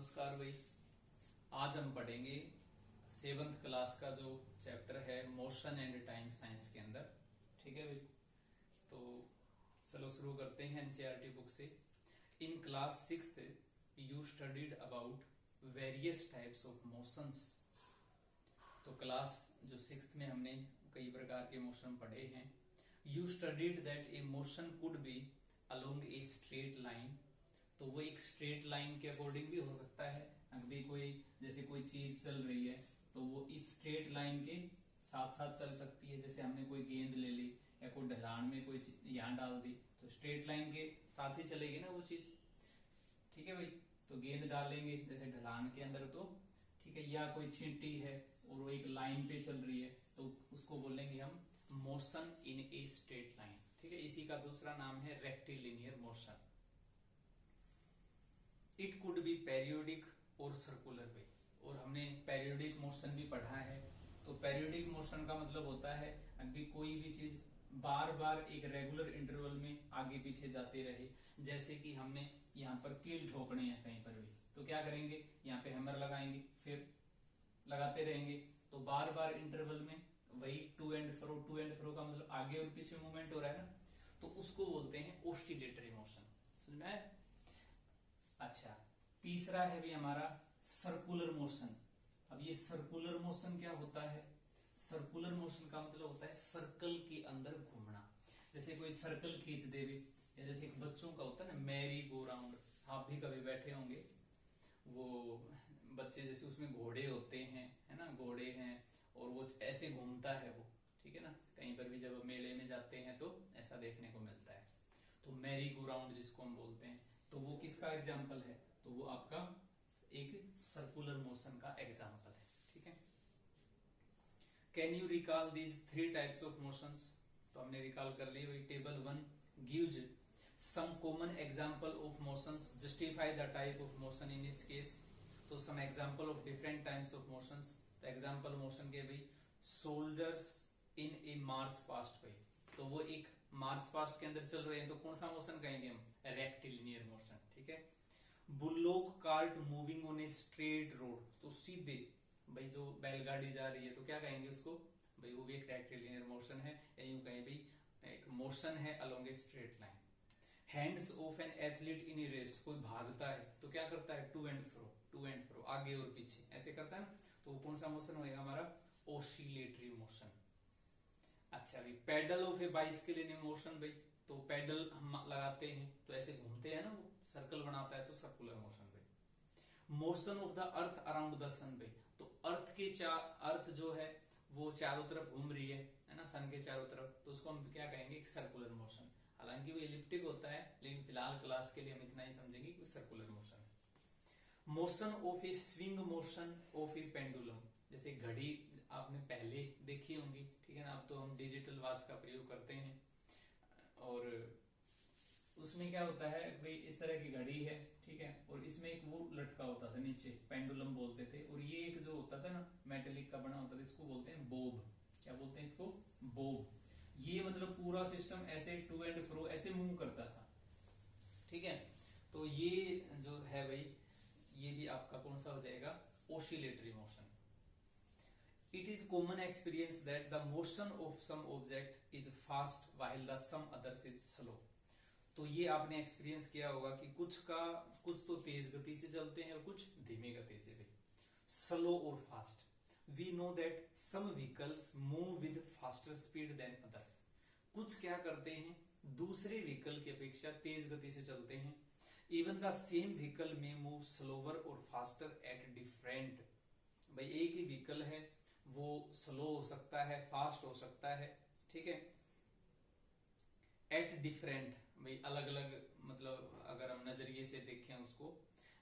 नमस्कार भाई। आज हम पढ़ेंगे सेवंथ क्लास का जो चैप्टर है मोशन एंड टाइम साइंस के अंदर। ठीक है भाई, तो चलो शुरू करते हैं एनसीईआरटी बुक से। In class sixth you studied about various types of motions. तो क्लास जो सिक्स्थ में हमने कई प्रकार के मोशन पढ़े हैं। You studied that A motion could be along a straight line. तो वो एक स्ट्रेट लाइन के अकॉर्डिंग भी हो सकता है। अभी कोई जैसे कोई चीज चल रही है तो वो इस स्ट्रेट लाइन के साथ साथ चल सकती है। जैसे हमने कोई गेंद ले ली या कोई ढलान में कोई यहाँ डाल दी तो स्ट्रेट लाइन के साथ ही चलेगी ना वो चीज। ठीक है भाई, तो गेंद डालेंगे जैसे ढलान के अंदर तो ठीक है, या कोई चींटी है और वो एक लाइन पे चल रही है तो उसको बोलेंगे हम motion in A straight line. ठीक है, इसी का दूसरा नाम है rectilinear motion. It could be periodic और सर्कुलर वे। और हमने पेरियोडिक मोशन भी पढ़ा है। तो पेरियोडिक मोशन का मतलब होता है अभी कोई भी चीज बार बार एक रेगुलर इंटरवल में आगे पीछे जाते रहे। जैसे कि हमने यहाँ पर कील ठोकने हैं कहीं पर भी तो क्या करेंगे, यहाँ पे हैमर लगाएंगे फिर लगाते रहेंगे। तो बार बार इंटरवल में वही टू एंड फ्रो का मतलब आगे और पीछे मूवमेंट हो रहा है ना, तो उसको बोलते हैं ऑस्टिलेटरी मोशन। समझ में आया? अच्छा, तीसरा है भी हमारा सर्कुलर मोशन। अब ये सर्कुलर मोशन क्या होता है? सर्कुलर मोशन का मतलब होता है सर्कल के अंदर घूमना। जैसे कोई सर्कल खींच दे भी, या जैसे एक बच्चों का होता है ना मैरी गो राउंड, आप भी कभी बैठे होंगे। वो बच्चे जैसे उसमें घोड़े होते हैं, है ना, घोड़े हैं और वो ऐसे घूमता है वो। ठीक है ना, कहीं पर भी जब मेले में जाते हैं तो ऐसा देखने को मिलता है। तो मैरी गो राउंड जिसको हम बोलते हैं, तो वो किसका एग्जाम्पल है? तो वो आपका एक सर्कुलर मोशन का एग्जाम्पल है। ठीक है, can you recall these three types of motions? तो हमने रिकॉल कर ली भाई। Table 1 gives some common example of motions, justify the type of motion in each case. तो some example of different types of motions. तो example motion के भाई, shoulders इन ए march past वे। तो वो एक मार्च पास्ट के अंदर चल रहे हैं तो कौन सा मोशन कहेंगे हम? Rectilinear motion. ठीक है, bullock cart moving on a straight road. तो सीधे भाई जो बैलगाड़ी जा रही है तो क्या कहेंगे उसको? भाई वो भी एक रेक्टिलिनियर मोशन है, या यूं कहें भी एक मोशन है along a straight line. Hands of an athlete in a race. कोई भागता है तो क्या करता है? टू एंड फ्रो, आगे और पीछे ऐसे करता है ना, तो वो कौन सा मोशन होगा हमारा? Oscillatory motion. अच्छा भाई, pedal of A bicycle in motion. भाई तो पेडल हम लगाते हैं तो ऐसे घूमते हैं ना, वो सर्कल बनाता है तो सर्कुलर मोशन। भाई motion of the earth around the sun. भाई तो अर्थ जो है वो चारों तरफ घूम रही है ना, सन के चारों तरफ, तो उसको हम क्या कहेंगे? एक सर्कुलर मोशन। हालांकि वो एलिप्टिक होता है लेकिन फिलहाल क्लास के लिए हम इतना ही समझेंगे कि सर्कुलर मोशन है। Motion of A swing motion of A pendulum. जैसे घड़ी आपने पहले देखी होंगी, ठीक है ना, अब तो हम डिजिटल वॉच का प्रयोग करते हैं और उसमें क्या होता है भाई, इस तरह की घड़ी है, ठीक है, और इसमें एक वो लटका होता था नीचे, पेंडुलम बोलते थे। और ये एक जो होता था ना मेटेलिक का बना होता था, इसको बोलते हैं बोब। क्या बोलते हैं इसको? बोब। ये मतलब पूरा सिस्टम ऐसे टू एंड फ्रो ऐसे मूव करता था। ठीक है, तो ये जो है भाई, ये भी आपका कौन सा हो जाएगा? Oscillatory motion. It is common experience that the motion of some object is fast while the some others is slow. तो ये आपने एक्सपीरियंस किया होगा कि कुछ तो तेज गति से चलते हैं और कुछ धीमी गति से भी, स्लो और fast. We know that some vehicles move with faster speed than others. कुछ क्या करते हैं? दूसरे व्हीकल की अपेक्षा तेज गति से चलते हैं। इवन द सेम व्हीकल में मूव स्लोवर और फास्टर एट डिफरेंट। भाई एक ही व्हीकल है, वो स्लो हो सकता है, फास्ट हो सकता है, ठीक है, एट डिफरेंट, भाई अलग अलग, मतलब अगर हम नजरिए से देखें उसको।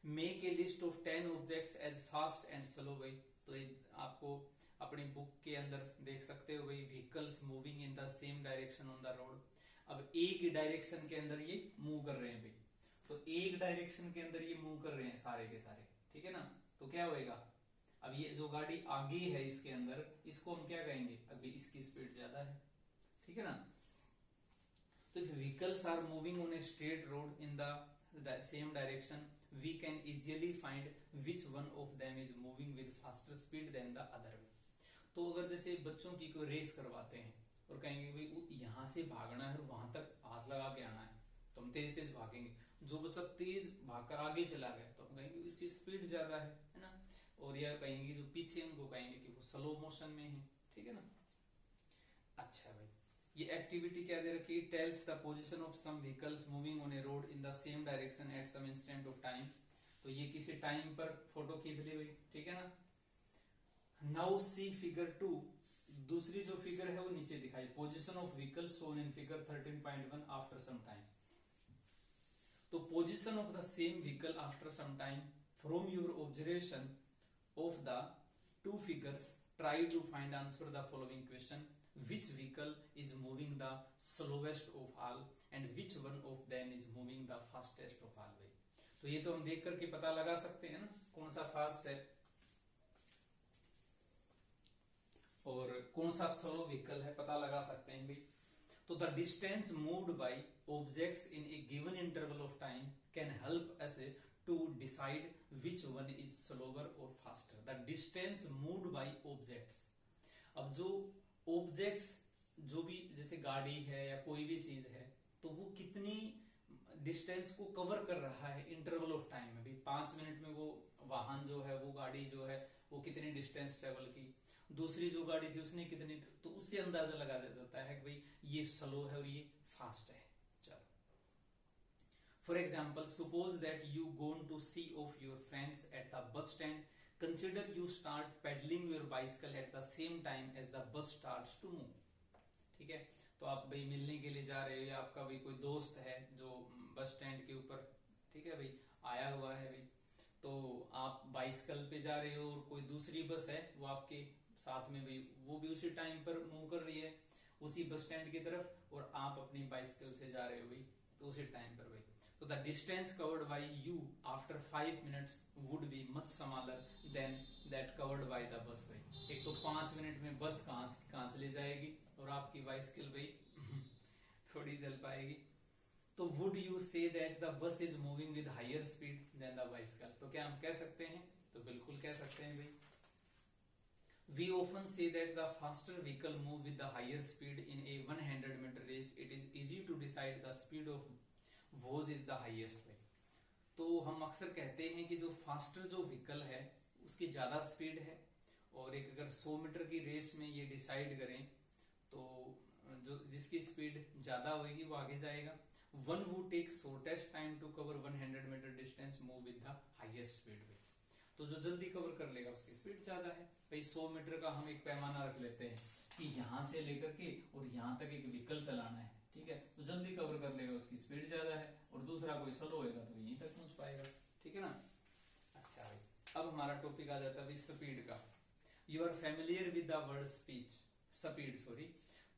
Make a list of 10 objects as fast and slow. भाई तो आपको अपनी बुक के अंदर देख सकते हो भाई, vehicles moving in the same direction on the road. अब एक डायरेक्शन के अंदर ये मूव कर रहे हैं भाई, तो एक डायरेक्शन के अंदर ये मूव कर रहे हैं सारे के सारे, ठीक है ना, तो क्या होएगा? अब ये जो गाड़ी आगे है इसके अंदर, इसको हम क्या कहेंगे? अभी इसकी स्पीड ज्यादा है, ठीक है ना। तो vehicles are moving on a straight road in the the same direction, we can easily find which one of them is moving with faster speed than the other. तो अगर जैसे बच्चों की कोई रेस करवाते हैं और कहेंगे भाई यहाँ से भागना है और वहां तक हाथ लगा के आना है, तो हम तेज तेज भागेंगे। जो बच्चा तेज भागकर आगे चला गया तो हम कहेंगे इसकी स्पीड ज्यादा है ना। और यह कहेंगे जो पीछे उनको कहेंगे कि वो स्लो मोशन में है, ठीक है ना। अच्छा भाई, ये एक्टिविटी क्या दे रखी है, tells the position of some vehicles moving on a road in the same direction at some instant of time. तो ये किसी टाइम पर फोटो खींच ली भाई, ठीक है ना। नाउ सी फिगर 2, दूसरी जो फिगर है वो नीचे दिखाई, position of vehicle shown in figure 13.1 after some time. तो position of the same vehicle after some time from your observation of the two figures try to find answer the following question, which vehicle is moving the slowest of all and which one of them is moving the fastest of all। भाई तो ये तो हम देख करके पता लगा सकते हैं ना कौन सा फास्ट है और कौन सा स्लो व्हीकल है, पता लगा सकते हैं भाई। तो the distance moved by objects in a given interval of time can help us to decide which one is slower और faster. The distance moved by objects, अब जो ऑब्जेक्ट्स जो भी जैसे गाड़ी है या कोई भी चीज है तो वो कितनी डिस्टेंस को कवर कर रहा है इंटरवल ऑफ टाइम में। भी 5 मिनट में वो वाहन जो है, वो गाड़ी जो है वो कितनी डिस्टेंस ट्रेवल की, दूसरी जो गाड़ी थी उसने कितनी, तो उससे अंदाजा लगा जाता है कि भाई ये स्लो है और ये फास्ट है। चलो for example suppose that you gone to see off your friends at the bus stand, consider you start pedaling your bicycle at the same time as the bus starts to move। ठीक है, तो आप भाई मिलने के लिए जा रहे हो या आपका भाई कोई दोस्त है जो बस स्टैंड के ऊपर, ठीक है भाई, आया हुआ है भाई, तो आप बाइसिकल पे जा रहे हो और कोई दूसरी बस है वो आपके साथ में भाई वो भी उसी टाइम पर मूव कर रही है उसी बस स्टैंड की तरफ, और आप अपनी बाइसिकल से जा रहे हो भाई तो उसी टाइम पर भाई। तो the distance covered bye you after 5 minutes would be much smaller than that covered by the bus भाई। एक तो 5 मिनट में बस कहां चली जाएगी और आपकी बाइसिकल भाई थोड़ी चल पाएगी। तो would you say that the bus is moving with higher speed than the bicycle, तो क्या हम कह सकते हैं, तो बिल्कुल कह सकते हैं भाई। We often say that the faster vehicle move with the higher speed in a 100-meter race. It is easy to decide the speed of whose is the highest way। तो हम अक्सर कहते हैं कि जो फास्टर जो व्हीकल है उसकी ज्यादा स्पीड है, और एक अगर 100 मीटर की रेस में ये डिसाइड करें तो जो जिसकी स्पीड ज्यादा होगी वो आगे जाएगा। One who takes shortest time to cover 100-meter distance move with the highest speed way। तो जो जल्दी कवर कर लेगा उसकी स्पीड ज्यादा है भाई। 100 मीटर का हम एक पैमाना रख लेते हैं कि यहाँ से लेकर के और यहाँ तक एक व्हीकल चलाना है, ठीक है, तो जल्दी कवर कर लेगा उसकी स्पीड ज्यादा है, और दूसरा कोई स्लो होएगा तो यहीं तक पहुंच पाएगा, ठीक है ना। अच्छा भाई, अब हमारा टॉपिक आ जाता है भाई स्पीड का। You are familiar with the word speed, sorry.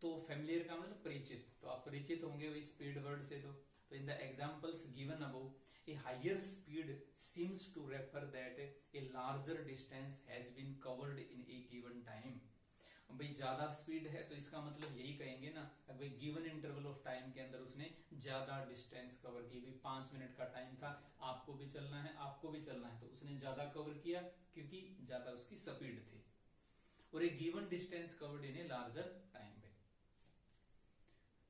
तो फेमिलियर का मतलब परिचित, तो आप परिचित होंगे भाई स्पीड वर्ड से। तो in the examples given above a higher speed seems to refer that a larger distance has been covered in a given time। भाई ज्यादा स्पीड है तो इसका मतलब यही कहेंगे ना, भाई गिवन इंटरवल ऑफ टाइम के अंदर उसने ज्यादा डिस्टेंस कवर की। भाई 5 मिनट का टाइम था, आपको भी चलना है आपको भी चलना है, तो उसने ज्यादा कवर किया क्योंकि ज्यादा उसकी स्पीड थी, और a given distance covered in a larger time.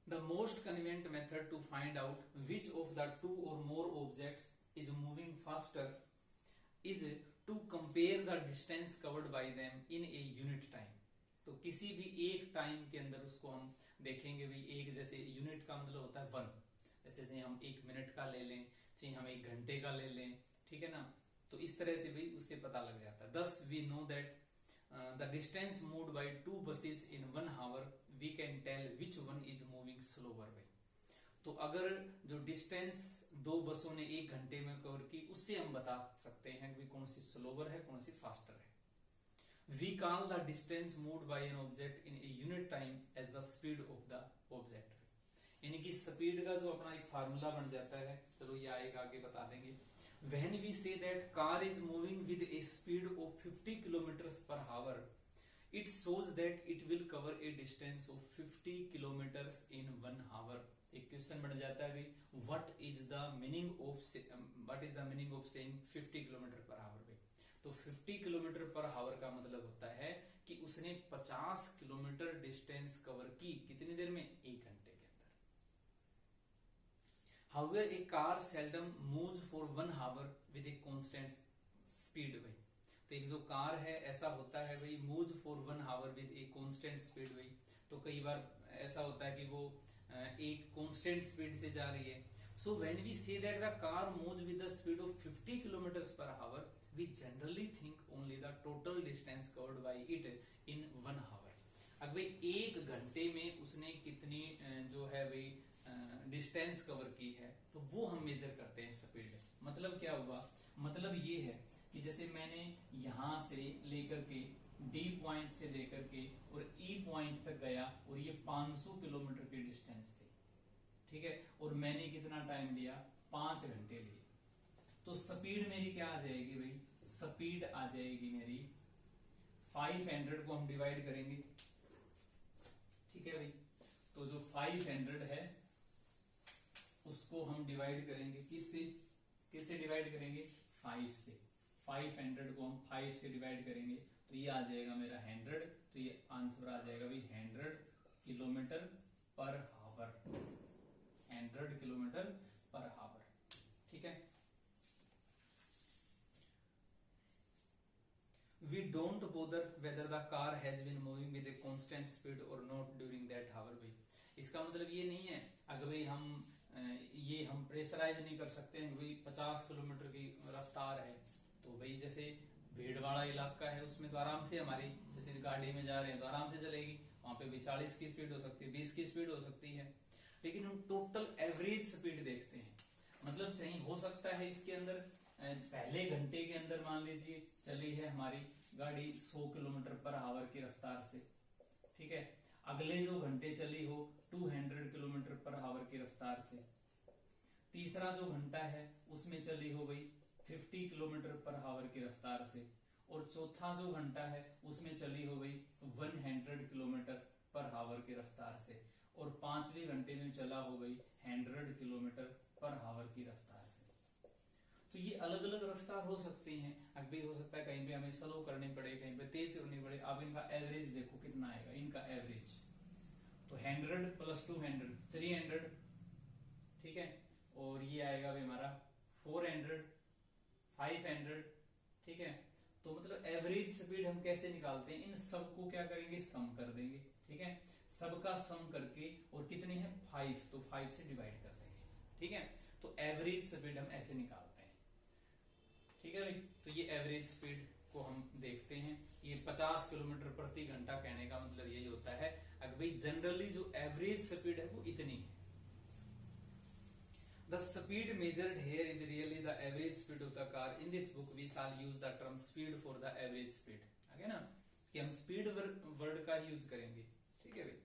The most convenient method to find out which of the two or more objects is moving faster is to compare the distance covered by them in a unit time। तो किसी भी एक time के अंदर उसको हम देखेंगे भाई, एक जैसे यूनिट का मतलब होता है 1, जैसे हम 1 मिनट का ले लें, चाहे हम 1 घंटे का ले लें, ठीक है ना, तो इस तरह से भी उससे पता लग जाता है। Thus we know that the distance moved by 2 buses in 1 hour we can tell which one is moving slower way। तो अगर जो डिस्टेंस 2 बसों ने 1 घंटे में कवर की उससे हम बता सकते हैं कि कौन सी स्लोवर है कौन सी फास्टर है। We call the distance moved by an object in a unit time as the speed of the object। यानी कि स्पीड का जो अपना एक फार्मूला बन जाता है, चलो ये आएगा आगे बता देंगे। When we say that car is moving with a speed of 50 kilometers per hour, it shows that it will cover a distance of 50 kilometers in 1 hour एक क्वेश्चन बन जाता है भाई, what is the meaning of saying 50 kilometre per our भाई। तो 50 kilometre per our का मतलब होता है कि उसने 50 किलोमीटर डिस्टेंस कवर की कितनी देर में, 1 घंटे के अंदर। However a car seldom moves for 1 hour with a constant speed भाई। तो एक जो कार है ऐसा होता है भाई, moves for 1 hour with a constant speed भाई। तो कई बार ऐसा होता है कि वो एक कांस्टेंट स्पीड से जा रही है। So when we say that the car moves with the speed of 50 kilometre per hour, we generally think only the total distance covered by it in 1 hour. अब भाई 1 घंटे में उसने कितनी जो है भाई डिस्टेंस कवर की है, तो वो हम मेजर करते हैं स्पीड। मतलब क्या हुआ, मतलब ये है कि जैसे मैंने यहां से लेकर के डी पॉइंट से लेकर के और ई पॉइंट तक गया और ये 500 किलोमीटर की डिस्टेंस थी, ठीक है, और मैंने कितना टाइम लिया, 5 घंटे लिए। तो स्पीड मेरी क्या आ जाएगी भाई, स्पीड आ जाएगी मेरी 500 को हम डिवाइड करेंगे, ठीक है भाई। तो जो 500 है उसको हम डिवाइड करेंगे किससे डिवाइड करेंगे, 5 से। 500 को हम 5 से डिवाइड करेंगे तो ये आ जाएगा मेरा 100। तो ये आंसर आ जाएगा भाई 100 kilometre per our, 100 kilometre per our, ठीक है। We don't bother whether the car has been moving with a constant speed or not during that hour भाई। इसका मतलब ये नहीं है अगर भाई हम प्रेशराइज नहीं कर सकते हैं भाई 50 किलोमीटर की रफ्तार है, तो भाई जैसे भीड़ वाला इलाका है उसमें तो आराम से हमारी जैसे गाड़ी में जा रहे हैं तो आराम से चलेगी, वहां पे भी 40 की स्पीड हो सकती है, 20 की स्पीड हो सकती है। लेकिन हम टोटल एवरेज स्पीड देखते हैं, मतलब चाहिए हो सकता है इसके अंदर पहले घंटे के अंदर मान लीजिए चली है हमारी गाड़ी 100 किलोमीटर पर आवर की रफ्तार से, ठीक है, अगले जो घंटे चली हो 200 किलोमीटर पर आवर की रफ्तार से, तीसरा जो घंटा है उसमें चली हो गई 50 किलोमीटर पर आवर की रफ्तार से, और चौथा जो घंटा है उसमें चली हो गई 100 किलोमीटर पर आवर की रफ्तार से, और पांचवें घंटे में चला हो गई 100 किलोमीटर पर आवर की रफ्तार से। तो ये अलग अलग रफ्तार हो सकती हैं, अभी हो सकता है कहीं पे हमें स्लो करनी पड़े, कहीं पे तेज करनी पड़े। अब इनका एवरेज देखो कितना आएगा, इनका एवरेज तो 100 प्लस 200 300, ठीक है, और ये आएगा भाई हमारा 400 500, ठीक है। तो मतलब एवरेज स्पीड हम कैसे निकालते हैं, इन सबको क्या करेंगे, सम कर देंगे, ठीक है, सबका सम करके, और कितनी है 5, तो 5 से डिवाइड कर देंगे, ठीक है। तो एवरेज स्पीड हम ऐसे निकालते हैं, ठीक है भाई। तो ये एवरेज स्पीड को हम देखते हैं, ये 50 किलोमीटर प्रति घंटा कहने का मतलब यही होता है। अगर भाई जनरली जो एवरेज स्पीड है वो इतनी है। The speed measured here is really the average speed of the car. In this book we shall use the term speed for the average speed. आगे ना कि हम speed वर्ड का यूज करेंगे, ठीक है भाई।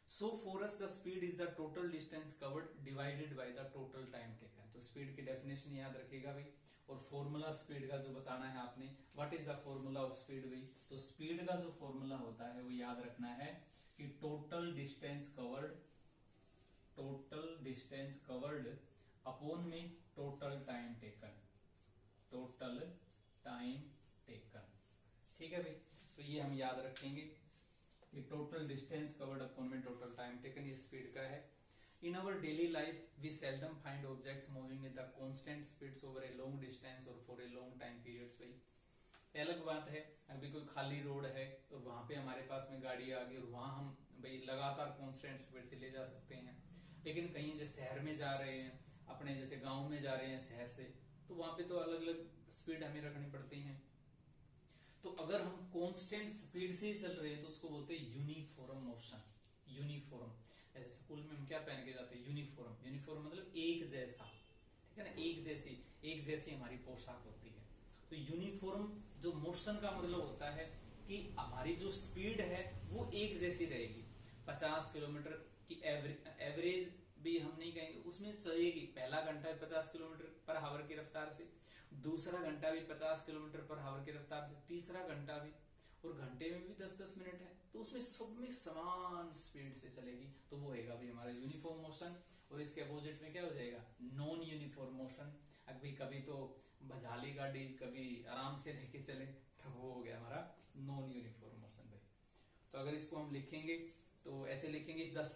So for us the speed is the total distance covered divided by the total time taken. तो speed की definition याद रखिएगा भाई, और फॉर्मूला स्पीड का जो बताना है आपने, what is the formula of speed भाई। तो स्पीड का जो फॉर्मूला होता है वो याद रखना है कि टोटल डिस्टेंस कवर्ड अपॉन में टोटल टाइम टेकन, ठीक है भाई। तो ये हम याद रखेंगे कि टोटल डिस्टेंस कवर्ड अपॉन में टोटल टाइम टेकन, ये स्पीड का है। In our daily life, we seldom find objects moving with the constant speeds over a long distance or for a long time periods भाई। अलग बात है अभी कोई खाली रोड है और वहां पे हमारे पास में गाड़ी आ गई और वहां हम भाई लगातार कांस्टेंट स्पीड से ले जा सकते हैं। लेकिन कहीं जैसे शहर में जा रहे हैं, अपने जैसे गांव में जा रहे हैं शहर से, तो वहां पे तो अलग अलग स्पीड हमें रखनी पड़ती है। तो अगर हम कांस्टेंट स्पीड से चल रहे हैं तो उसको बोलते हैं यूनिफॉर्म मोशन। यूनिफॉर्म, ऐसे स्कूल में हम क्या पहन के जाते हैं, यूनिफॉर्म मतलब एक जैसा, ठीक है ना, एक जैसी हमारी पोशाक होती है। तो यूनिफॉर्म जो मोशन का मतलब होता है कि हमारी जो स्पीड है वो एक जैसी रहेगी। 50 किलोमीटर की एवरेज भी हम नहीं कहेंगे, उसमें चलेगी। पहला घंटा 50 किलोमीटर पर आवर की रफ्तार से, दूसरा घंटा भी 50 किलोमीटर पर आवर की रफ्तार से, तीसरा घंटा भी, और घंटे में भी 10-10 मिनट है, तो उसमें सब में समान स्पीड से चलेगी, तो वो होगा भी हमारा यूनिफॉर्म मोशन। और इसके अपोजिट में क्या हो जाएगा, नॉन यूनिफॉर्म मोशन। अभी कभी तो भजाली गाड़ी, कभी आराम से लेके चले, तो वो हो गया हमारा नॉन यूनिफॉर्म मोशन भाई। तो अगर इसको हम लिखेंगे तो ऐसे लिखेंगे 10,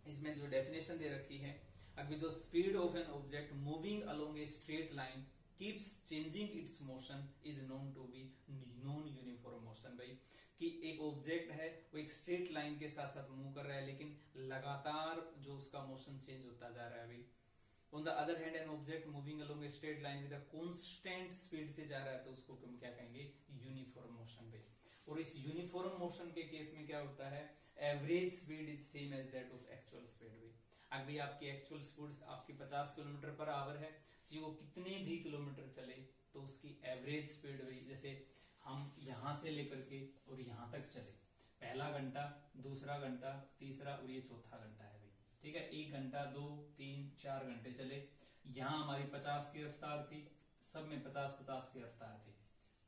इसमें जो डेफिनेशन दे रखी है, अभी the speed of an object moving along a straight line keeps changing its motion is known to be non uniform motion भाई। कि एक ऑब्जेक्ट है वो एक स्ट्रेट लाइन के साथ साथ मूव कर रहा है, लेकिन लगातार जो उसका मोशन चेंज होता जा रहा है भाई। On the other hand N object moving along a straight line with a constant speed से जा रहा है, तो उसको हम क्या कहेंगे, यूनिफॉर्म मोशन भाई। और इस यूनिफॉर्म मोशन के केस में क्या होता है, average speed is same as that of actual speed भाई। अभी आपकी एक्चुअल स्पीड आपकी 50 किलोमीटर पर आवर है जी, वो कितने भी किलोमीटर चले तो उसकी एवरेज स्पीड भाई, जैसे हम यहां से लेकर के और यहां तक चले, पहला घंटा, दूसरा घंटा, तीसरा और ये चौथा घंटा है भाई, ठीक है। 1 घंटा, 2, 3, 4 घंटे चले, यहाँ हमारी 50 की रफ्तार थी, सब में 50-50 की रफ्तार थी,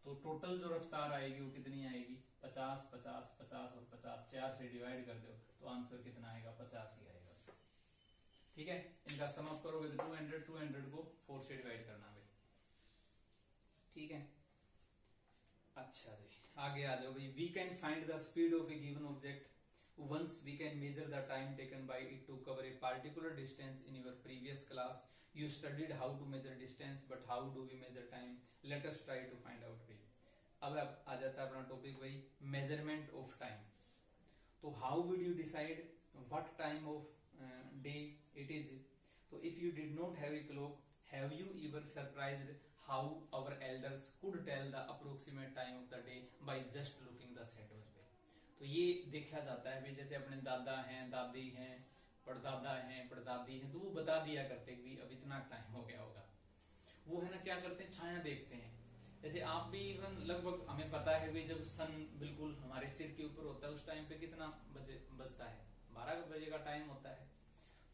तो टोटल जो रफ्तार आएगी वो कितनी आएगी, 50, 50, 50 और 50, 4 से डिवाइड कर दो तो आंसर कितना आएगा, 50 ही आएगा, ठीक है। इनका सम अप करोगे तो 200 को 4 से डिवाइड करना भाई, ठीक है। अच्छा जी, आगे आ जाओ भाई। We can find the speed of a given object once we can measure the time taken by it to cover a particular distance. In your previous class you studied how to measure distance, but how do we measure time? Let us try to find out भाई। अब आ जाता है अपना topic भाई, measurement of time. तो how would you decide what time of day it is? तो if you did not have a clock, have you ever surprised how our elders could tell the approximate time of the day by just looking the shadows पे? तो ये देखा जाता है भाई, जैसे अपने दादा हैं, दादी हैं, परदादा हैं, परदादी हैं, तो वो बता दिया करते कि अब इतना टाइम हो गया होगा। वो है ना, क्या करते हैं, छाया देखते हैं। जैसे आप भी इवन लगभग हमें पता है भी, जब सन बिल्कुल हमारे सिर के ऊपर होता है उस टाइम पे कितना बजे बजता है, 12 बजे का टाइम होता है,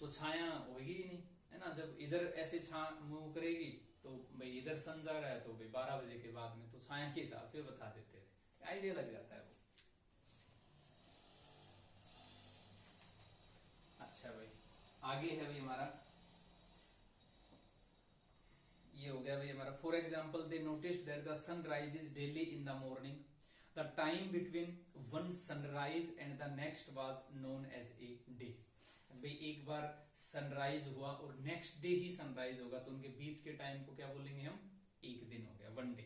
तो छाया होगी ही नहीं, है ना। जब इधर ऐसे मूव करेगी तो भाई इधर सन जा रहा है, तो भाई 12 बजे के बाद में, तो छाया के हिसाब से बता देते थे, आइडिया लग जाता है वो। अच्छा भाई, आगे है भाई हमारा, ये हो गया भाई हमारा। For example, they notice that the sun rises daily in the morning, the time between one sunrise and the next was known as a day. भाई एक बार सनराइज हुआ और नेक्स्ट डे ही सनराइज होगा, तो उनके बीच के टाइम को क्या बोलेंगे हम, एक दिन हो गया, 1 डे।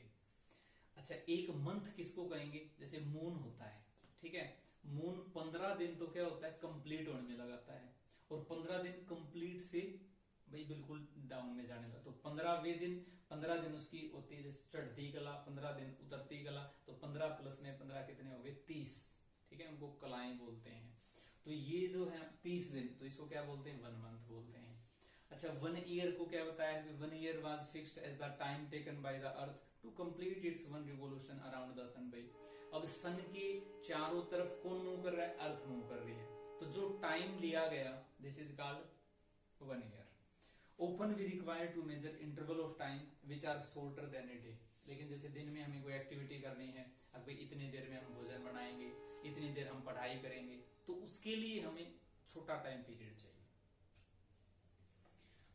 अच्छा, एक मंथ किसको कहेंगे, जैसे मून होता है, ठीक है। मून 15 दिन तो क्या होता है, कंप्लीट होने में लगाता है, और 15 दिन कंप्लीट से भाई बिल्कुल डाउन में जाने लगा, तो 15वें दिन, 15 दिन उसकी होती है जैसे चढ़ती कला, 15 दिन उतरती कला, तो 15 प्लस में 15 कितने हो गए, 30, ठीक है। उनको कलाएं बोलते हैं। तो ये जो है 30 दिन, तो इसको क्या बोलते हैं, 1 मंथ बोलते हैं। अच्छा, 1 ईयर को क्या बताया है, 1 year was fixed as the time taken by the earth to complete its 1 revolution around the sun भाई। अब सन के चारों तरफ कौन मूव कर रहा है, अर्थ मूव कर रही है, तो जो टाइम लिया गया, this is called 1 year. Often we require to measure interval of time which are shorter than a day. लेकिन जैसे दिन में हमें कोई एक्टिविटी करनी है, अब भाई इतनी देर में हम भोजन बनाएंगे, इतनी देर हम पढ़ाई करेंगे, तो उसके लिए हमें छोटा टाइम पीरियड चाहिए।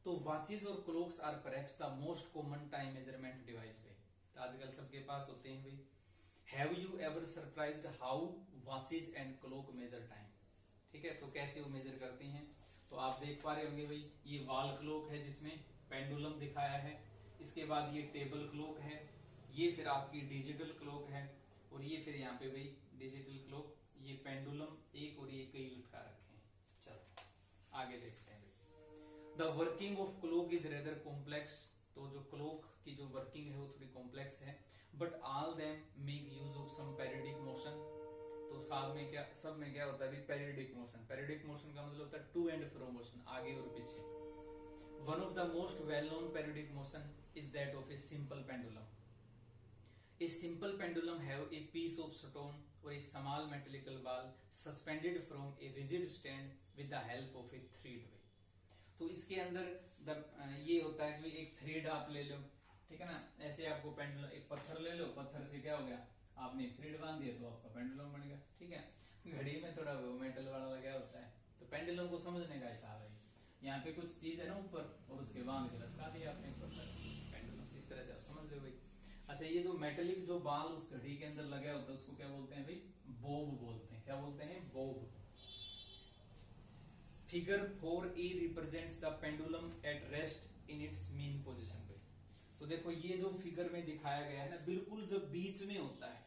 तो वॉचेस और clocks are perhaps the most common time measurement device पे, आजकल सबके पास होते हैं भाई। Have you ever surprised how watches and clock measure time, ठीक है। तो कैसे वो मेजर करती हैं, तो आप देख पा रहे होंगे भाई, ये वॉल क्लॉक है जिसमें पेंडुलम दिखाया है, इसके बाद ये टेबल क्लॉक है, ये फिर आपकी डिजिटल क्लॉक है, और ये फिर यहाँ पे भाई डिजिटल क्लॉक, ये पेंडुलम एक और ये कई लटका रखे हैं। चलो आगे देखते हैं भाई। The working of clock is rather complex, तो जो क्लॉक की जो वर्किंग है वो थोड़ी कॉम्प्लेक्स है, but all them make use of some periodic motion. तो सब में क्या होता है, पेरियोडिक मोशन। पेरियोडिक मोशन का मतलब होता है टू एंड फ्रो मोशन, आगे और पीछे। One of the most well known periodic motion is that of a simple pendulum. A simple pendulum have a piece of stone or a small metallical ball suspended from a rigid stand with the help of a thread way। तो इसके अंदर ये होता है कि एक thread आप ले लो, ठीक है ना। ऐसे आपको पेंडुलम, एक पत्थर ले लो, पत्थर से क्या हो गया, आपने थ्रेड बांध दिया तो आपका पेंडुलम बन गया। ठीक है, घड़ी में थोड़ा वो मेटल वाला लगा होता है, तो पेंडुलम को समझने का हिसाब है। यहाँ पे कुछ चीज है ना ऊपर, और उसके बांध के लटका दिया आपने पेंडुलम, इस तरह से आप समझ लो भाई। अच्छा, ये जो मेटेलिक जो बाल उस घड़ी के अंदर लगा होता है उसको क्या बोलते हैं भाई? बोब बोलते हैं। क्या बोलते हैं? Bob. Figure 4a represents the pendulum at rest in its mean position पे। तो देखो ये जो फिगर में दिखाया गया है ना, बिल्कुल जब बीच में होता है,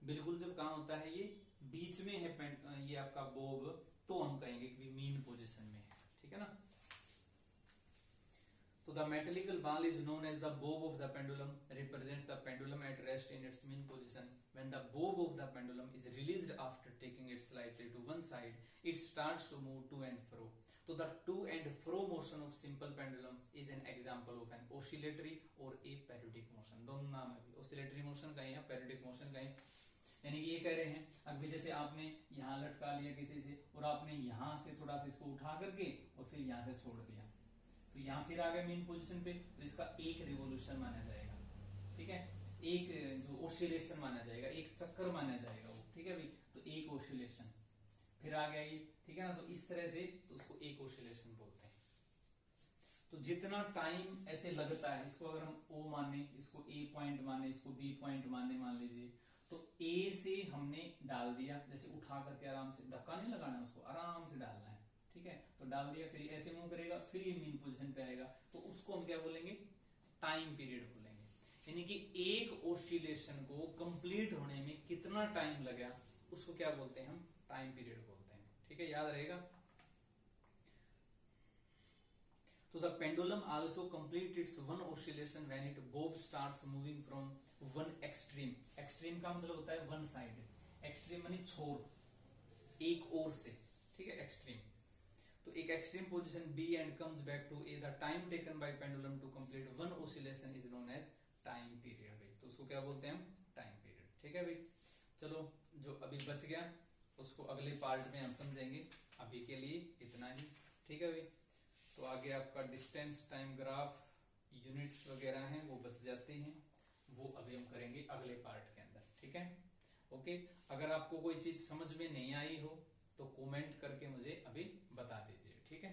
बिल्कुल जब कहां होता है, ये बीच में है ये आपका बोब, तो हम कहेंगे कि मीन पोजीशन में है। ठीक है ना? तो the metallical ball is known as the bob of the pendulum, represents the pendulum at rest in its mean position. When the bob of the pendulum is released after taking it slightly to one side, it starts to move to and fro. So the to and fro motion of simple pendulum is an example of an oscillatory or a periodic motion. दोनों नाम है, oscillatory motion कहें या periodic motion कहें। यानी कि ये कह रहे हैं अभी जैसे आपने यहाँ लटका लिया किसी से, और आपने यहाँ से थोड़ा सा इसको उठा करके और फिर यहाँ से छोड़ दिया, तो यहाँ फिर आ गया मेन पोजीशन पे, तो इसका एक रिवोल्यूशन माना जाएगा। ठीक है, एक जो ओसिलेशन माना जाएगा, एक चक्कर माना जाएगा वो। ठीक है भाई, तो एक ओसिलेशन फिर आ गया ये। ठीक है ना? तो इस तरह से तो उसको एक ओसिलेशन बोलते हैं। तो जितना टाइम ऐसे लगता है, इसको अगर हम ओ माने, इसको ए पॉइंट माने, इसको बी पॉइंट माने, मान लीजिए, तो ए से हमने डाल दिया, जैसे उठा करके आराम से, धक्का नहीं लगाना, उसको आराम से डालना है। ठीक है, तो डाल दिया, फिर ऐसे मूव करेगा, फिर ये मीन पोजीशन पे आएगा, तो उसको हम क्या बोलेंगे? टाइम पीरियड बोलेंगे। यानी कि एक ऑसिलेशन को कंप्लीट होने में कितना टाइम लगा, उसको क्या बोलते हैं? हम टाइम पीरियड बोलते हैं। ठीक है, याद रहेगा। तो the pendulum also complete it's one oscillation when it Bob starts moving from one extreme. Extreme का मतलब होता है वन साइड, एक्सट्रीम मानी छोर, एक ओर से। ठीक है, एक्सट्रीम। तो एक extreme position B and comes back to A, the time taken by pendulum to complete one oscillation is known as time period. तो उसको क्या बोलते हैं? हम टाइम पीरियड। ठीक है भाई, चलो जो अभी बच गया उसको अगले पार्ट में हम समझेंगे। अभी के लिए इतना ही। ठीक है भाई, तो आगे आपका डिस्टेंस, टाइम ग्राफ, यूनिट्स वगैरह हैं वो बच जाते हैं, वो अभी हम करेंगे अगले पार्ट के अंदर। ठीक है, ओके। अगर आपको कोई चीज समझ में नहीं आई हो तो कमेंट करके मुझे अभी बता दीजिए। ठीक है।